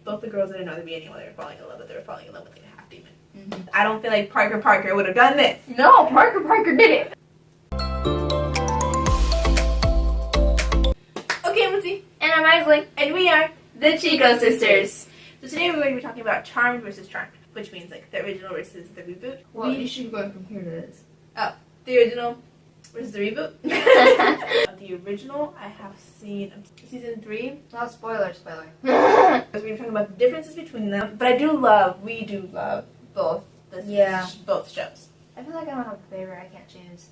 both the girls didn't know the beginning while they were falling in love, but they were falling in love with like a half demon. Mm-hmm. I don't feel like Parker would have done this. No, Parker did it. Okay, I'm Lindsay. And I'm Aislinn. And we are the Chico Sisters. So today we're going to be talking about Charmed versus Charmed, which means like the original versus the reboot. Well, you should go from here to this. Oh, the original versus the reboot. The original, I have seen season 3. Well, spoiler. Because we're talking about the differences between them. But we do love both. Both shows. I feel like I don't have a favorite. I can't choose.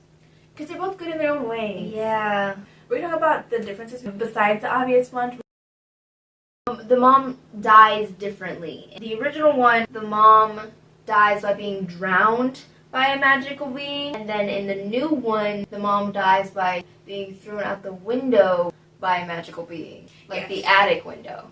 Because they're both good in their own way. Yeah. We're talking about the differences besides the obvious one. The mom dies differently. In the original one, the mom dies by being drowned by a magical being. And then in the new one, the mom dies by being thrown out the window by a magical being. Like the attic window.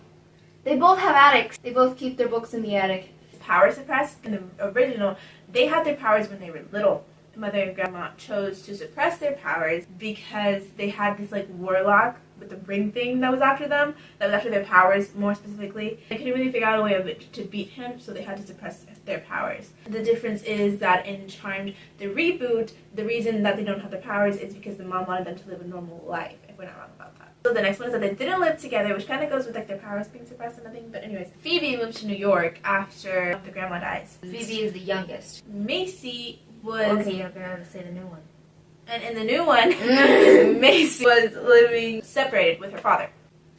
They both have attics. They both keep their books in the attic. Power suppressed. In the original, they had their powers when they were little. Mother and grandma chose to suppress their powers because they had this like warlock with the ring thing that was after them, that was after their powers more specifically. They couldn't really figure out a way of it to beat him, so they had to suppress their powers. The difference is that in Charmed, the reboot, the reason that they don't have their powers is because the mom wanted them to live a normal life, if we're not wrong about that. So the next one is that they didn't live together, which kind of goes with like their powers being suppressed and nothing. But anyways, Phoebe moves to New York after the grandma dies. Phoebe is the youngest. Macy was... Okay, you're going to say the new one. And in the new one, Macy was living separated with her father.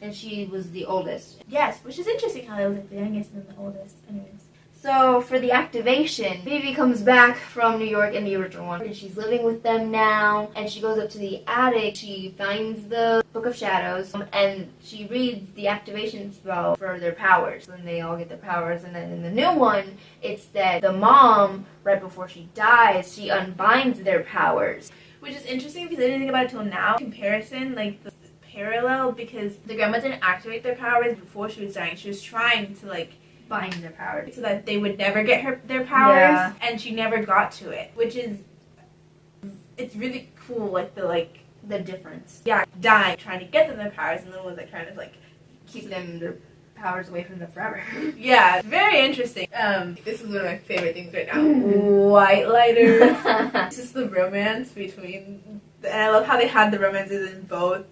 And she was the oldest. Yes, which is interesting how they was like the youngest and then the oldest. Anyways. So, for the activation, Phoebe comes back from New York in the original one. And she's living with them now. And she goes up to the attic. She finds the Book of Shadows. And she reads the activation spell for their powers. Then they all get their powers. And then in the new one, it's that the mom, right before she dies, she unbinds their powers. Which is interesting because I didn't think about it till now. Comparison, like the parallel, because the grandma didn't activate their powers before she was dying. She was trying to like Bind their powers so that they would never get their powers, and she never got to it, which is, it's really cool, like the difference. Yeah, dying, trying to get them their powers, and the ones like trying to like keep them their powers away from them forever. Yeah, very interesting. This is one of my favorite things right now. White lighters. It's just the romance between, and I love how they had the romances in both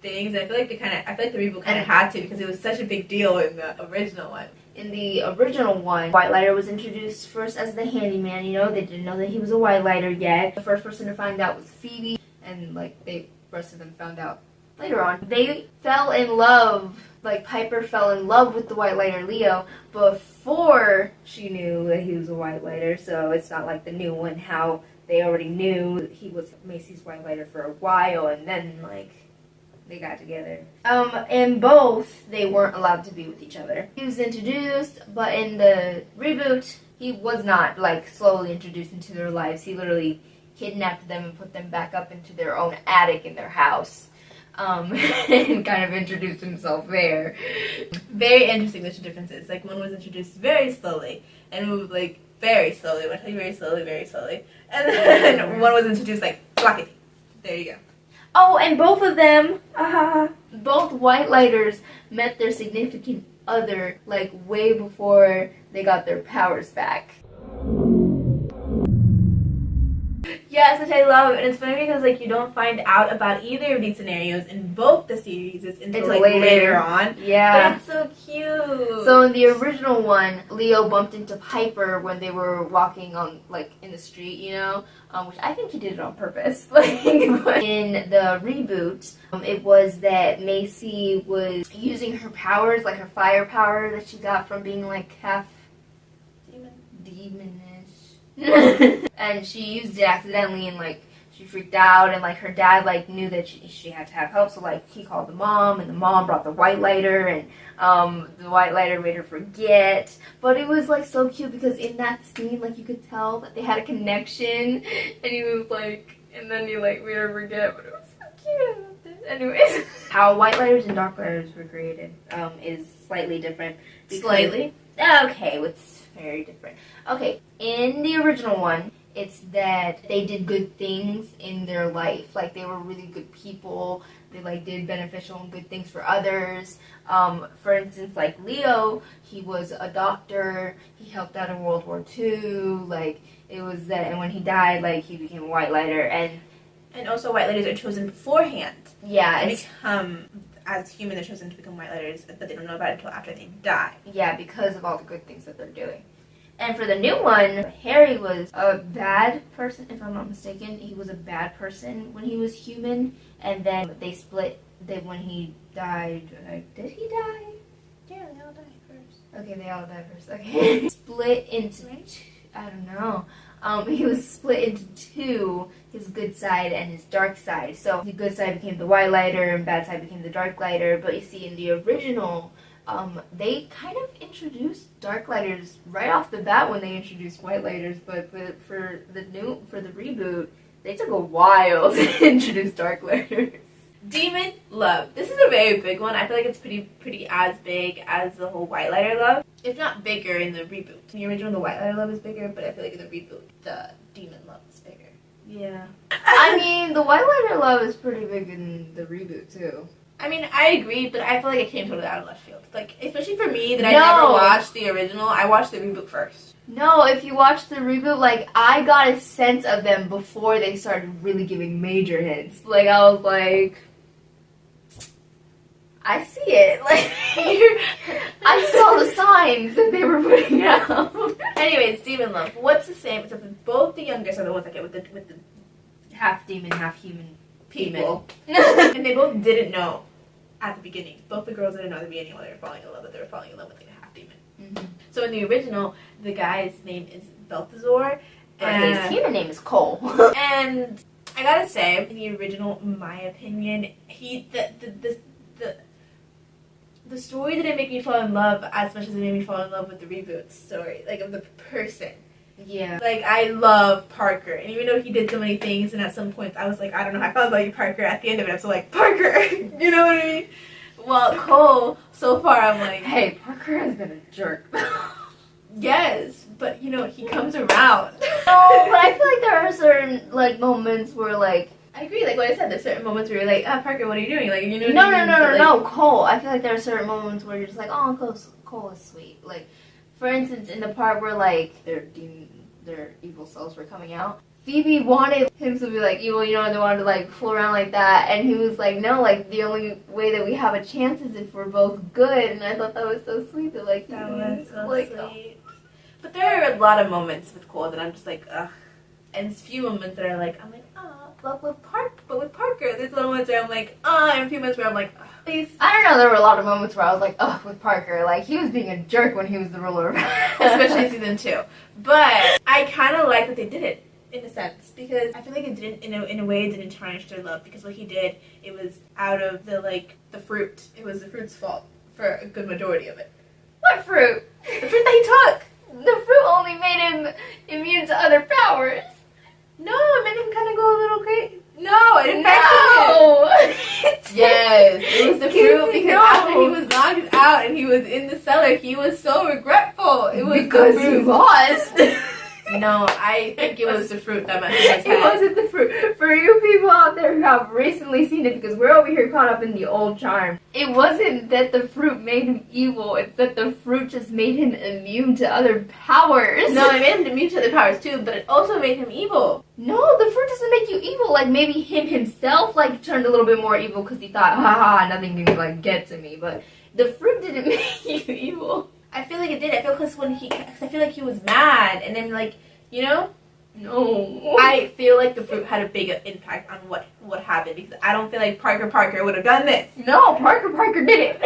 things. I feel like the reboot kind of had to because it was such a big deal in the original one. In the original one, White Lighter was introduced first as the handyman, they didn't know that he was a White Lighter yet. The first person to find out was Phoebe, and the rest of them found out later on. They fell in love, Piper fell in love with the White Lighter Leo before she knew that he was a White Lighter, so it's not like the new one, how they already knew he was Macy's White Lighter for a while, and then, they got together. In both, they weren't allowed to be with each other. He was introduced, but in the reboot, he was not, slowly introduced into their lives. He literally kidnapped them and put them back up into their own attic in their house. And kind of introduced himself there. Very interesting the differences. One was introduced very slowly, and moved, very slowly. I'm going to tell you very slowly. And then one was introduced, Blackity. There you go. Oh, and both of them, both White Lighters met their significant other, way before they got their powers back. Yes, which I love, and it's funny because, you don't find out about either of these scenarios in both the series until later on. Yeah. But it's so cute. So in the original one, Leo bumped into Piper when they were walking on, in the street, which I think he did it on purpose. But in the reboot, it was that Macy was using her powers, her fire power that she got from being, half demonish. And she used it accidentally, and she freaked out, and her dad knew that she had to have help, so he called the mom, and the mom brought the White Lighter, and the White Lighter made her forget. But it was so cute because in that scene, you could tell that they had a connection, and he was and then he made her forget, but it was so cute. Anyways, how White Lighters and Dark Lighters were created is slightly different. Slightly? Okay, it's very different. Okay, in the original one, it's that they did good things in their life. They were really good people. They like did beneficial and good things for others. For instance, like Leo, he was a doctor. He helped out in World War II. Like it was that, and when he died, like he became a white lighter. And also, white lighters are chosen beforehand. Yeah, To become, as human, they're chosen to become white lighters, but they don't know about it until after they die. Yeah, because of all the good things that they're doing. And for the new one, Harry was a bad person, if I'm not mistaken. He was a bad person when he was human, and then they split. When he died, did he die? Yeah, they all died first. Okay, they all died first. Okay, split into. I don't know. He was split into two, his good side and his dark side. So the good side became the white lighter and bad side became the dark lighter. But you see, in the original, they kind of introduced dark lighters right off the bat when they introduced white lighters. But for the reboot, they took a while to introduce dark lighters. Demon love. This is a very big one. I feel like it's pretty as big as the whole white lighter love. If not bigger in the reboot. In the original, the white lighter love is bigger, but I feel like in the reboot, the demon love is bigger. Yeah. I mean, the white lighter love is pretty big in the reboot, too. I mean, I agree, but I feel like it came totally out of left field. Like, especially for me, that I never watched the original, I watched the reboot first. No, if you watch the reboot, like, I got a sense of them before they started really giving major hints. Like, I was like, I see it. Like, I saw the signs that they were putting out. Anyways, demon love. What's the same? Except that both the youngest are the ones that get with the half demon, half human people. And they both didn't know at the beginning. Both the girls didn't know at the beginning while they were falling in love, that they were falling in love with like a half demon. Mm-hmm. So in the original, the guy's name is Balthazar. And his human name is Cole. And I gotta say, in the original, in my opinion, the story didn't make me fall in love as much as it made me fall in love with the reboot story, like of the person. Yeah. Like, I love Parker, and even though he did so many things, and at some points I was like, I don't know, I felt about you, Parker. At the end of it, I'm so like, Parker! You know what I mean? Well, Cole, so far, I'm like, hey, Parker has been a jerk. Yes, but, you know, he comes around. No, but I feel like there are certain, like, moments where, like, I agree, like what I said, there's certain moments where you're like, Parker, what are you doing? Like, you know No, Cole. I feel like there are certain moments where you're just like, oh, Cole is sweet. Like, for instance, in the part where, like, their evil selves were coming out, Phoebe wanted him to be, like, evil, you know, and they wanted to, like, fool around like that, and he was like, no, like, the only way that we have a chance is if we're both good, and I thought that was so sweet, that, like, that was so like, sweet. Oh. But there are a lot of moments with Cole that I'm just like, ugh. And there's a few moments that are like, I'm like, oh. But with Parker, there's little moments where I'm like, oh, and a few moments where I'm like, oh, please. I don't know, there were a lot of moments where I was like, oh, with Parker, like, he was being a jerk when he was the ruler of especially in season 2. But I kind of like that they did it, in a sense, because I feel like it didn't, in a way, it didn't tarnish their love, because what he did, it was out of the fruit. It was the fruit's fault for a good majority of it. What fruit? The fruit that he took! The fruit only made him immune to other powers. No, it made him kind of go a little crazy. No, it infected him. Yes, it was the fruit because after he was knocked out and he was in the cellar, he was so regretful. It was because he lost. No, I think it was the fruit that messed with his head. It wasn't the fruit. For you people out there who have recently seen it, because we're over here caught up in the old charm, it wasn't that the fruit made him evil, it's that the fruit just made him immune to other powers. No, it made him immune to other powers too, but it also made him evil. No, the fruit doesn't make you evil. Like, maybe him himself, like, turned a little bit more evil because he thought, haha, nothing can, like, get to me. But the fruit didn't make you evil. I feel like it did. I feel I feel like he was mad, and then, like, you know? No. I feel like the fruit had a big impact on what happened, because I don't feel like Parker would have done this. No, Parker did it.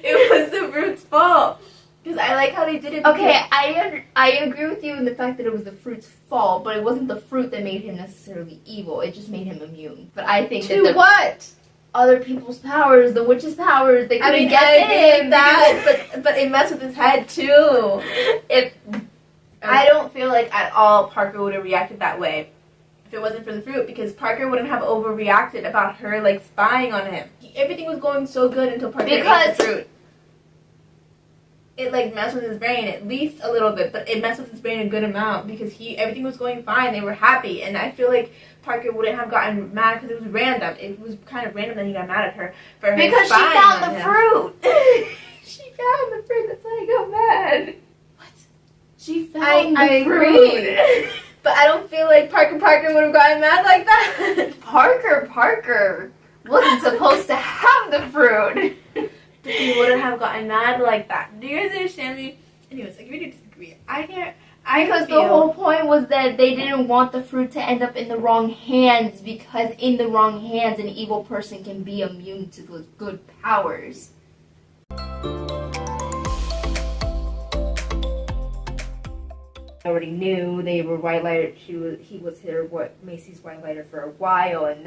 It was the fruit's fault. Because I like how they did it. Okay, I agree with you in the fact that it was the fruit's fault, but it wasn't the fruit that made him necessarily evil. It just made him immune. But I think to what? Other people's powers, the witch's powers, they couldn't get him. But it messed with his head too. I don't feel like at all Parker would have reacted that way if it wasn't for the fruit, because Parker wouldn't have overreacted about her, like, spying on him. Everything was going so good until Parker ate the fruit. it like messed with his brain at least a little bit, but it messed with his brain a good amount because everything was going fine. They were happy, and I feel like Parker wouldn't have gotten mad because it was random. It was kind of random that he got mad at her for her Because she spying found on the him. fruit. She found the fruit. That's why I got mad. What? She found I the fruit. agree. But I don't feel like Parker would have gotten mad like that. Parker wasn't supposed to have the fruit. He wouldn't have gotten mad like that. Do you guys understand me? Anyways, I really disagree. Because the whole point was that they didn't want the fruit to end up in the wrong hands, because in the wrong hands, an evil person can be immune to those good powers. I already knew they were White Lighter. He was Macy's White Lighter for a while, and then